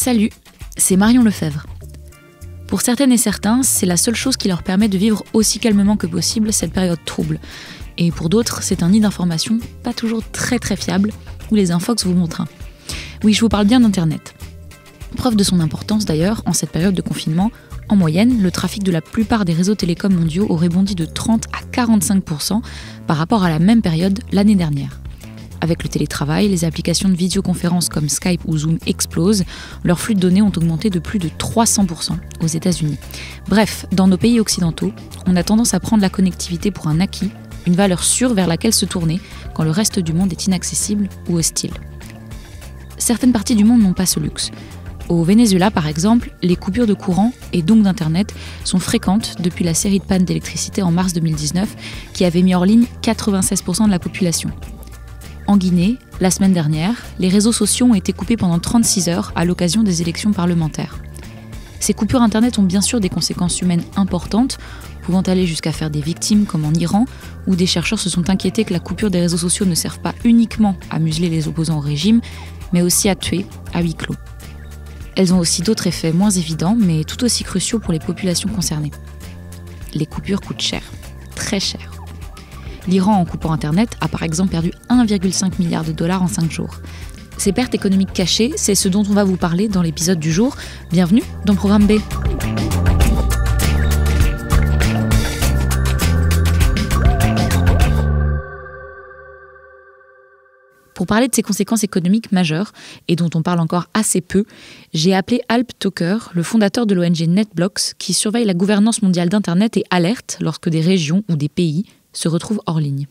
Salut, c'est Marion Lefebvre. Pour certaines et certains, c'est la seule chose qui leur permet de vivre aussi calmement que possible cette période trouble. Et pour d'autres, c'est un nid d'informations pas toujours très fiable, où les infox vous montrent un. Oui, je vous parle bien d'Internet. Preuve de son importance d'ailleurs, en cette période de confinement, en moyenne, le trafic de la plupart des réseaux télécoms mondiaux aurait bondi de 30 à 45% par rapport à la même période l'année dernière. Avec le télétravail, les applications de vidéoconférence comme Skype ou Zoom explosent. Leurs flux de données ont augmenté de plus de 300% aux États-Unis. Bref, dans nos pays occidentaux, on a tendance à prendre la connectivité pour un acquis, une valeur sûre vers laquelle se tourner quand le reste du monde est inaccessible ou hostile. Certaines parties du monde n'ont pas ce luxe. Au Venezuela, par exemple, les coupures de courant et donc d'Internet sont fréquentes depuis la série de pannes d'électricité en mars 2019 qui avait mis hors ligne 96% de la population. En Guinée, la semaine dernière, les réseaux sociaux ont été coupés pendant 36 heures à l'occasion des élections parlementaires. Ces coupures Internet ont bien sûr des conséquences humaines importantes, pouvant aller jusqu'à faire des victimes comme en Iran, où des chercheurs se sont inquiétés que la coupure des réseaux sociaux ne serve pas uniquement à museler les opposants au régime, mais aussi à tuer à huis clos. Elles ont aussi d'autres effets moins évidents, mais tout aussi cruciaux pour les populations concernées. Les coupures coûtent cher, très cher. L'Iran, en coupant Internet, a par exemple perdu 1,5 milliard de dollars en 5 jours. Ces pertes économiques cachées, c'est ce dont on va vous parler dans l'épisode du jour. Bienvenue dans Programme B. Pour parler de ces conséquences économiques majeures, et dont on parle encore assez peu, j'ai appelé Alp Tucker, le fondateur de l'ONG NetBlocks, qui surveille la gouvernance mondiale d'Internet et alerte lorsque des régions ou des pays se retrouvent hors ligne.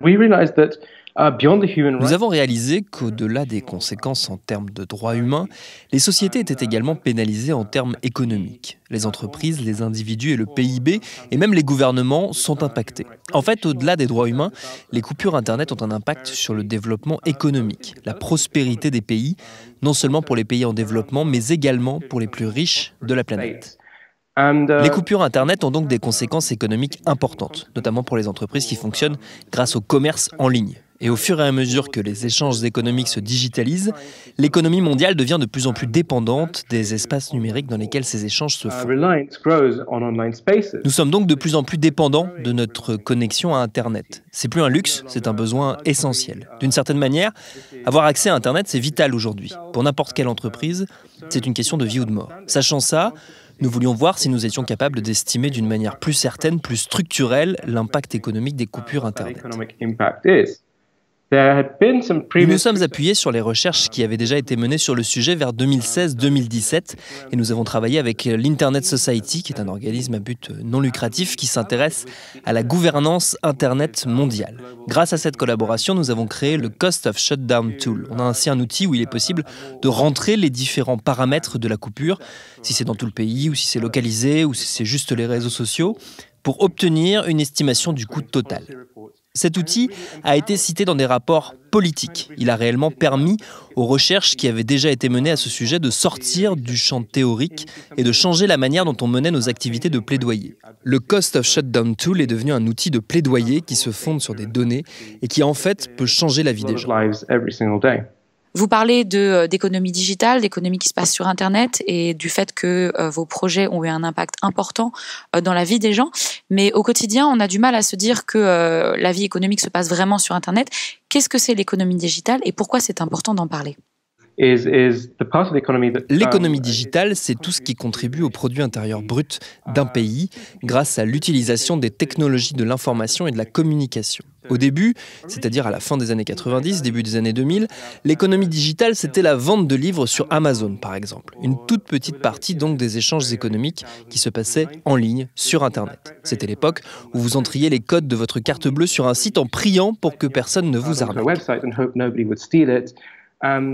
Nous avons réalisé qu'au-delà des conséquences en termes de droits humains, les sociétés étaient également pénalisées en termes économiques. Les entreprises, les individus et le PIB, et même les gouvernements sont impactés. En fait, au-delà des droits humains, les coupures Internet ont un impact sur le développement économique, la prospérité des pays, non seulement pour les pays en développement, mais également pour les plus riches de la planète. Les coupures Internet ont donc des conséquences économiques importantes, notamment pour les entreprises qui fonctionnent grâce au commerce en ligne. Et au fur et à mesure que les échanges économiques se digitalisent, l'économie mondiale devient de plus en plus dépendante des espaces numériques dans lesquels ces échanges se font. Nous sommes donc de plus en plus dépendants de notre connexion à Internet. C'est plus un luxe, c'est un besoin essentiel. D'une certaine manière, avoir accès à Internet, c'est vital aujourd'hui. Pour n'importe quelle entreprise, c'est une question de vie ou de mort. Sachant ça, nous voulions voir si nous étions capables d'estimer d'une manière plus certaine, plus structurelle, l'impact économique des coupures Internet. Nous nous sommes appuyés sur les recherches qui avaient déjà été menées sur le sujet vers 2016-2017 et nous avons travaillé avec l'Internet Society, qui est un organisme à but non lucratif qui s'intéresse à la gouvernance Internet mondiale. Grâce à cette collaboration, nous avons créé le Cost of Shutdown Tool. On a ainsi un outil où il est possible de rentrer les différents paramètres de la coupure, si c'est dans tout le pays ou si c'est localisé ou si c'est juste les réseaux sociaux, pour obtenir une estimation du coût total. Cet outil a été cité dans des rapports politiques. Il a réellement permis aux recherches qui avaient déjà été menées à ce sujet de sortir du champ théorique et de changer la manière dont on menait nos activités de plaidoyer. Le Cost of Shutdown Tool est devenu un outil de plaidoyer qui se fonde sur des données et qui en fait peut changer la vie des gens. Vous parlez d'économie digitale, d'économie qui se passe sur Internet et du fait que vos projets ont eu un impact important dans la vie des gens. Mais au quotidien, on a du mal à se dire que la vie économique se passe vraiment sur Internet. Qu'est-ce que c'est l'économie digitale et pourquoi c'est important d'en parler ? L'économie digitale, c'est tout ce qui contribue au produit intérieur brut d'un pays grâce à l'utilisation des technologies de l'information et de la communication. Au début, c'est-à-dire à la fin des années 90, début des années 2000, l'économie digitale, c'était la vente de livres sur Amazon, par exemple. Une toute petite partie donc des échanges économiques qui se passaient en ligne sur Internet. C'était l'époque où vous entriez les codes de votre carte bleue sur un site en priant pour que personne ne vous arnaque.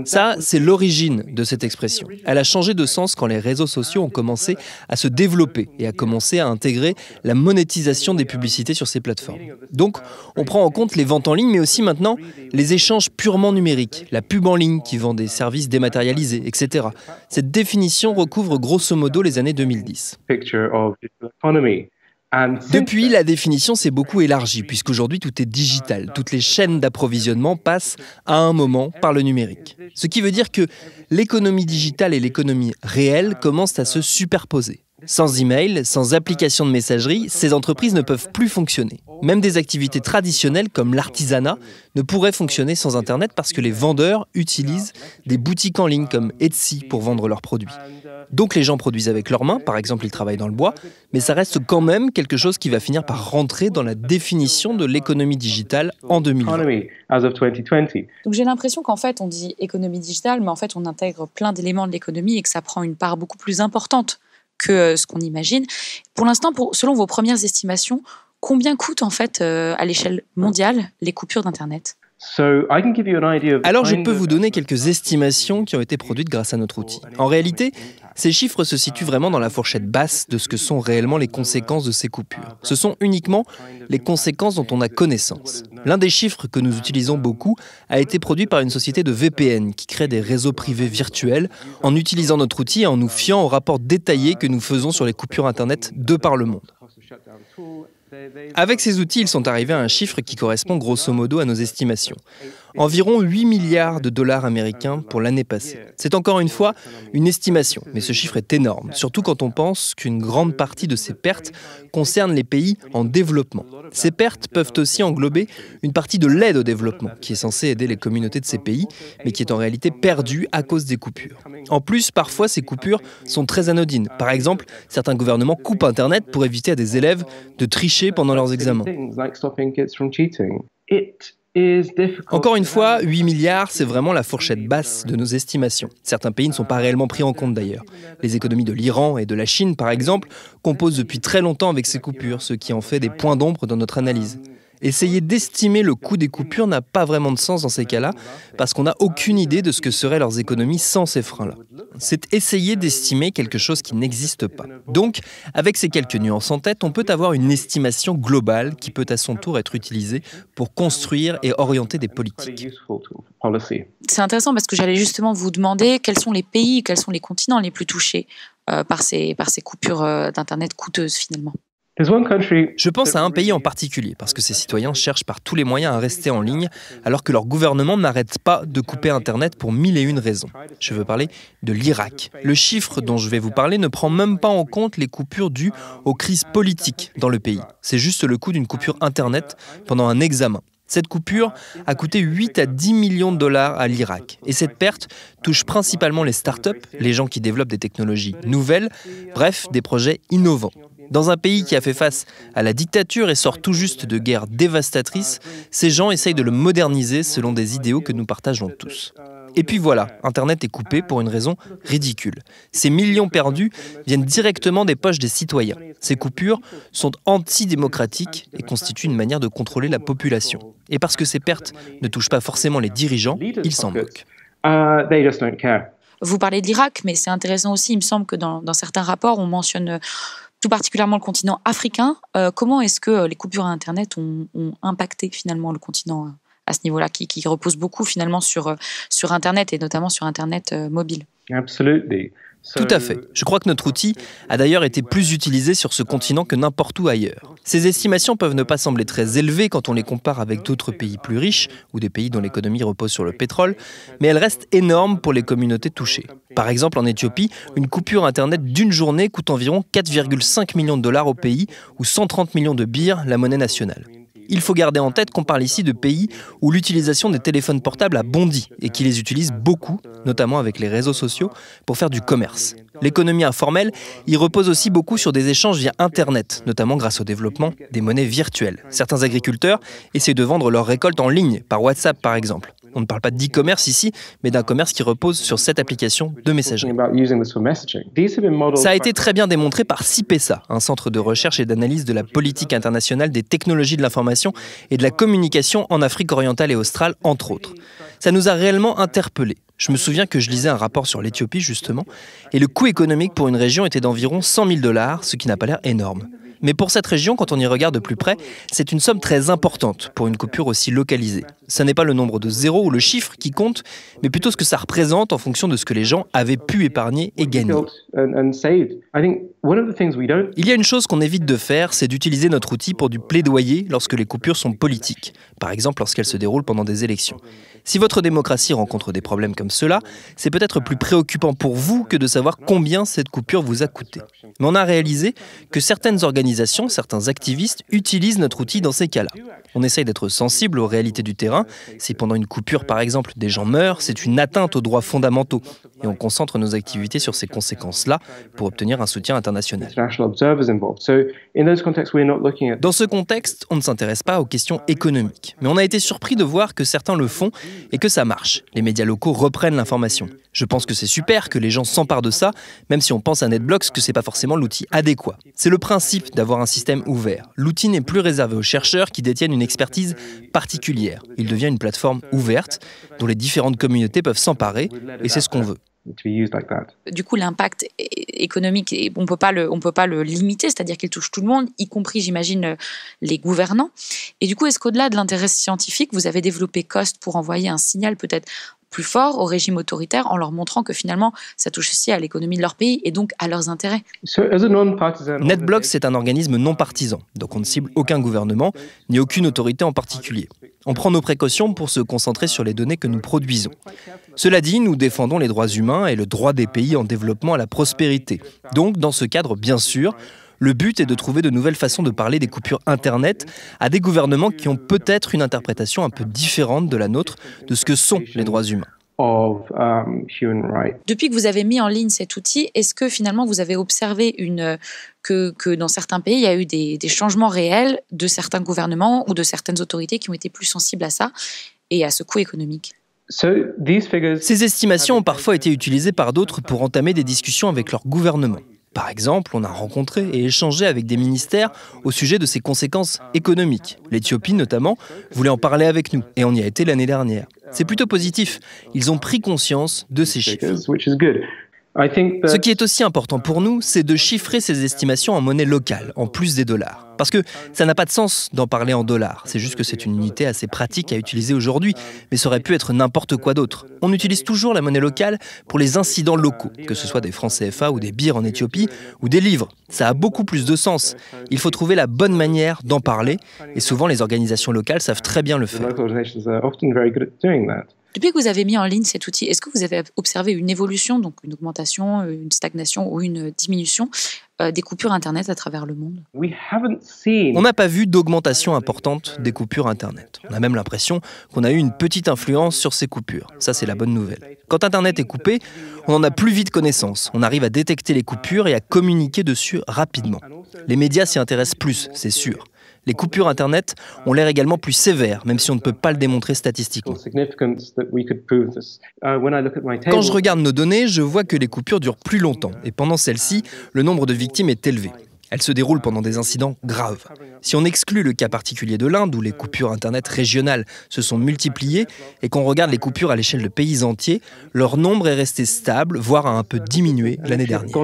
Ça, c'est l'origine de cette expression. Elle a changé de sens quand les réseaux sociaux ont commencé à se développer et à commencer à intégrer la monétisation des publicités sur ces plateformes. Donc, on prend en compte les ventes en ligne, mais aussi maintenant les échanges purement numériques, la pub en ligne qui vend des services dématérialisés, etc. Cette définition recouvre grosso modo les années 2010. Depuis, la définition s'est beaucoup élargie, puisqu'aujourd'hui tout est digital. Toutes les chaînes d'approvisionnement passent à un moment par le numérique. Ce qui veut dire que l'économie digitale et l'économie réelle commencent à se superposer. Sans email, sans application de messagerie, ces entreprises ne peuvent plus fonctionner. Même des activités traditionnelles comme l'artisanat ne pourraient fonctionner sans Internet parce que les vendeurs utilisent des boutiques en ligne comme Etsy pour vendre leurs produits. Donc les gens produisent avec leurs mains, par exemple ils travaillent dans le bois, mais ça reste quand même quelque chose qui va finir par rentrer dans la définition de l'économie digitale en 2020. Donc j'ai l'impression qu'en fait on dit économie digitale, mais en fait on intègre plein d'éléments de l'économie et que ça prend une part beaucoup plus importante que ce qu'on imagine. Pour l'instant, selon vos premières estimations, combien coûtent en fait à l'échelle mondiale les coupures d'Internet ? Alors je peux vous donner quelques estimations qui ont été produites grâce à notre outil. En réalité, ces chiffres se situent vraiment dans la fourchette basse de ce que sont réellement les conséquences de ces coupures. Ce sont uniquement les conséquences dont on a connaissance. L'un des chiffres que nous utilisons beaucoup a été produit par une société de VPN qui crée des réseaux privés virtuels en utilisant notre outil et en nous fiant aux rapports détaillés que nous faisons sur les coupures Internet de par le monde. Avec ces outils, ils sont arrivés à un chiffre qui correspond grosso modo à nos estimations. Environ 8 milliards de dollars américains pour l'année passée. C'est encore une fois une estimation, mais ce chiffre est énorme, surtout quand on pense qu'une grande partie de ces pertes concerne les pays en développement. Ces pertes peuvent aussi englober une partie de l'aide au développement, qui est censée aider les communautés de ces pays, mais qui est en réalité perdue à cause des coupures. En plus, parfois, ces coupures sont très anodines. Par exemple, certains gouvernements coupent Internet pour éviter à des élèves de tricher pendant leurs examens. Encore une fois, 8 milliards, c'est vraiment la fourchette basse de nos estimations. Certains pays ne sont pas réellement pris en compte d'ailleurs. Les économies de l'Iran et de la Chine, par exemple, composent depuis très longtemps avec ces coupures, ce qui en fait des points d'ombre dans notre analyse. Essayer d'estimer le coût des coupures n'a pas vraiment de sens dans ces cas-là, parce qu'on n'a aucune idée de ce que seraient leurs économies sans ces freins-là. C'est essayer d'estimer quelque chose qui n'existe pas. Donc, avec ces quelques nuances en tête, on peut avoir une estimation globale qui peut à son tour être utilisée pour construire et orienter des politiques. C'est intéressant parce que j'allais justement vous demander quels sont les pays, quels sont les continents les plus touchés par ces coupures d'Internet coûteuses finalement. Je pense à un pays en particulier, parce que ses citoyens cherchent par tous les moyens à rester en ligne, alors que leur gouvernement n'arrête pas de couper Internet pour 1001 raisons. Je veux parler de l'Irak. Le chiffre dont je vais vous parler ne prend même pas en compte les coupures dues aux crises politiques dans le pays. C'est juste le coût d'une coupure Internet pendant un examen. Cette coupure a coûté 8 à 10 millions de dollars à l'Irak. Et cette perte touche principalement les startups, les gens qui développent des technologies nouvelles, bref, des projets innovants. Dans un pays qui a fait face à la dictature et sort tout juste de guerres dévastatrices, ces gens essayent de le moderniser selon des idéaux que nous partageons tous. Et puis voilà, Internet est coupé pour une raison ridicule. Ces millions perdus viennent directement des poches des citoyens. Ces coupures sont antidémocratiques et constituent une manière de contrôler la population. Et parce que ces pertes ne touchent pas forcément les dirigeants, ils s'en moquent. Vous parlez de l'Irak, mais c'est intéressant aussi, il me semble que dans certains rapports, on mentionne tout particulièrement le continent africain. Comment est-ce que les coupures à Internet ont impacté finalement le continent à ce niveau-là, qui repose beaucoup finalement sur Internet et notamment sur Internet mobile? Tout à fait. Je crois que notre outil a d'ailleurs été plus utilisé sur ce continent que n'importe où ailleurs. Ces estimations peuvent ne pas sembler très élevées quand on les compare avec d'autres pays plus riches ou des pays dont l'économie repose sur le pétrole, mais elles restent énormes pour les communautés touchées. Par exemple, en Éthiopie, une coupure Internet d'une journée coûte environ 4,5 millions de dollars au pays ou 130 millions de birrs, la monnaie nationale. Il faut garder en tête qu'on parle ici de pays où l'utilisation des téléphones portables a bondi et qui les utilisent beaucoup, notamment avec les réseaux sociaux, pour faire du commerce. L'économie informelle y repose aussi beaucoup sur des échanges via Internet, notamment grâce au développement des monnaies virtuelles. Certains agriculteurs essaient de vendre leurs récoltes en ligne, par WhatsApp par exemple. On ne parle pas d'e-commerce ici, mais d'un commerce qui repose sur cette application de messagerie. Ça a été très bien démontré par CIPESA, un centre de recherche et d'analyse de la politique internationale des technologies de l'information et de la communication en Afrique orientale et australe, entre autres. Ça nous a réellement interpellés. Je me souviens que je lisais un rapport sur l'Éthiopie, justement, et le coût économique pour une région était d'environ 100 000 $, ce qui n'a pas l'air énorme. Mais pour cette région, quand on y regarde de plus près, c'est une somme très importante pour une coupure aussi localisée. Ce n'est pas le nombre de zéros ou le chiffre qui compte, mais plutôt ce que ça représente en fonction de ce que les gens avaient pu épargner et gagner. Il y a une chose qu'on évite de faire, c'est d'utiliser notre outil pour du plaidoyer lorsque les coupures sont politiques, par exemple lorsqu'elles se déroulent pendant des élections. Si votre démocratie rencontre des problèmes comme cela, c'est peut-être plus préoccupant pour vous que de savoir combien cette coupure vous a coûté. Mais on a réalisé que certaines organisations, certains activistes utilisent notre outil dans ces cas-là. On essaye d'être sensible aux réalités du terrain. Si pendant une coupure, par exemple, des gens meurent, c'est une atteinte aux droits fondamentaux. Et on concentre nos activités sur ces conséquences-là pour obtenir un soutien international. Dans ce contexte, on ne s'intéresse pas aux questions économiques. Mais on a été surpris de voir que certains le font et que ça marche. Les médias locaux reprennent l'information. Je pense que c'est super que les gens s'emparent de ça, même si on pense à NetBlocks que c'est pas forcément l'outil adéquat. C'est le principe d'avoir un système ouvert. L'outil n'est plus réservé aux chercheurs qui détiennent une expertise particulière. Il devient une plateforme ouverte dont les différentes communautés peuvent s'emparer et c'est ce qu'on veut. Du coup, l'impact économique, on ne peut pas le limiter, c'est-à-dire qu'il touche tout le monde, y compris, j'imagine, les gouvernants. Et du coup, est-ce qu'au-delà de l'intérêt scientifique, vous avez développé Cost pour envoyer un signal peut-être plus fort au régime autoritaire en leur montrant que finalement, ça touche aussi à l'économie de leur pays et donc à leurs intérêts? NetBlocks, c'est un organisme non partisan, donc on ne cible aucun gouvernement ni aucune autorité en particulier. On prend nos précautions pour se concentrer sur les données que nous produisons. Cela dit, nous défendons les droits humains et le droit des pays en développement à la prospérité. Donc, dans ce cadre, bien sûr, le but est de trouver de nouvelles façons de parler des coupures Internet à des gouvernements qui ont peut-être une interprétation un peu différente de la nôtre de ce que sont les droits humains. Depuis que vous avez mis en ligne cet outil, est-ce que finalement vous avez observé que dans certains pays, il y a eu des changements réels de certains gouvernements ou de certaines autorités qui ont été plus sensibles à ça et à ce coût économique? Ces estimations ont parfois été utilisées par d'autres pour entamer des discussions avec leur gouvernement. Par exemple, on a rencontré et échangé avec des ministères au sujet de ses conséquences économiques. L'Éthiopie, notamment, voulait en parler avec nous, et on y a été l'année dernière. C'est plutôt positif. Ils ont pris conscience de ces chiffres. Ce qui est aussi important pour nous, c'est de chiffrer ces estimations en monnaie locale, en plus des dollars. Parce que ça n'a pas de sens d'en parler en dollars. C'est juste que c'est une unité assez pratique à utiliser aujourd'hui, mais ça aurait pu être n'importe quoi d'autre. On utilise toujours la monnaie locale pour les incidents locaux, que ce soit des francs CFA ou des birres en Éthiopie, ou des livres. Ça a beaucoup plus de sens. Il faut trouver la bonne manière d'en parler, et souvent les organisations locales savent très bien le faire. Depuis que vous avez mis en ligne cet outil, est-ce que vous avez observé une évolution, donc une augmentation, une stagnation ou une diminution des coupures Internet à travers le monde? On n'a pas vu d'augmentation importante des coupures Internet. On a même l'impression qu'on a eu une petite influence sur ces coupures. Ça, c'est la bonne nouvelle. Quand Internet est coupé, on en a plus vite connaissance. On arrive à détecter les coupures et à communiquer dessus rapidement. Les médias s'y intéressent plus, c'est sûr. Les coupures Internet ont l'air également plus sévères, même si on ne peut pas le démontrer statistiquement. Quand je regarde nos données, je vois que les coupures durent plus longtemps. Et pendant celles-ci, le nombre de victimes est élevé. Elles se déroulent pendant des incidents graves. Si on exclut le cas particulier de l'Inde, où les coupures Internet régionales se sont multipliées, et qu'on regarde les coupures à l'échelle de pays entiers, leur nombre est resté stable, voire a un peu diminué l'année dernière.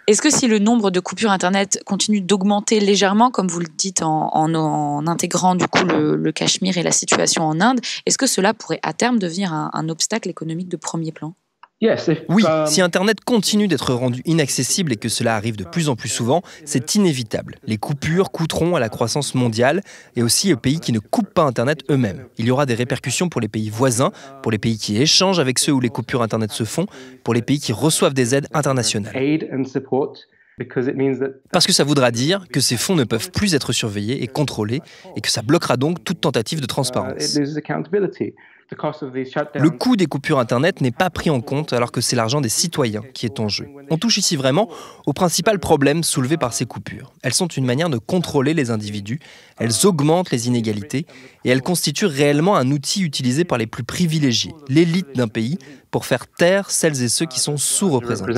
Est-ce que si le nombre de coupures Internet continue d'augmenter légèrement, comme vous le dites en intégrant du coup le Cachemire et la situation en Inde, est-ce que cela pourrait à terme devenir un obstacle économique de premier plan? Oui, si Internet continue d'être rendu inaccessible et que cela arrive de plus en plus souvent, c'est inévitable. Les coupures coûteront à la croissance mondiale et aussi aux pays qui ne coupent pas Internet eux-mêmes. Il y aura des répercussions pour les pays voisins, pour les pays qui échangent avec ceux où les coupures Internet se font, pour les pays qui reçoivent des aides internationales. Parce que ça voudra dire que ces fonds ne peuvent plus être surveillés et contrôlés et que ça bloquera donc toute tentative de transparence. Le coût des coupures Internet n'est pas pris en compte alors que c'est l'argent des citoyens qui est en jeu. On touche ici vraiment au principal problème soulevé par ces coupures. Elles sont une manière de contrôler les individus, elles augmentent les inégalités et elles constituent réellement un outil utilisé par les plus privilégiés, l'élite d'un pays, pour faire taire celles et ceux qui sont sous-représentés.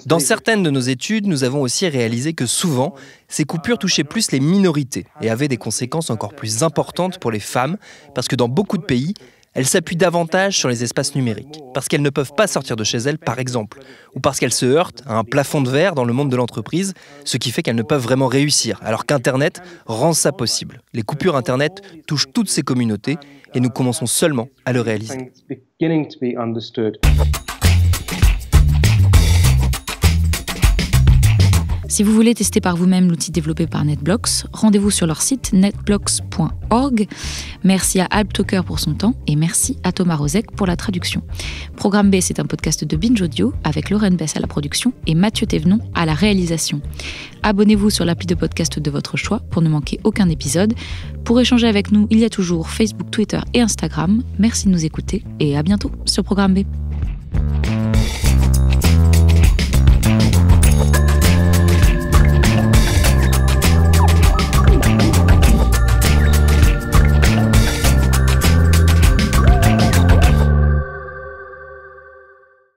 Dans certaines de nos études, nous avons aussi réalisé que souvent, ces coupures touchaient plus les minorités et avaient des conséquences encore plus importantes pour les femmes, parce que dans beaucoup de pays, elles s'appuient davantage sur les espaces numériques, parce qu'elles ne peuvent pas sortir de chez elles, par exemple, ou parce qu'elles se heurtent à un plafond de verre dans le monde de l'entreprise, ce qui fait qu'elles ne peuvent vraiment réussir, alors qu'Internet rend ça possible. Les coupures Internet touchent toutes ces communautés, et nous commençons seulement à le réaliser. Si vous voulez tester par vous-même l'outil développé par NetBlocks, rendez-vous sur leur site netblocks.org. Merci à Alptalker pour son temps et merci à Thomas Rozek pour la traduction. Programme B, c'est un podcast de Binge Audio avec Lorraine Bess à la production et Mathieu Thévenon à la réalisation. Abonnez-vous sur l'appli de podcast de votre choix pour ne manquer aucun épisode. Pour échanger avec nous, il y a toujours Facebook, Twitter et Instagram. Merci de nous écouter et à bientôt sur Programme B.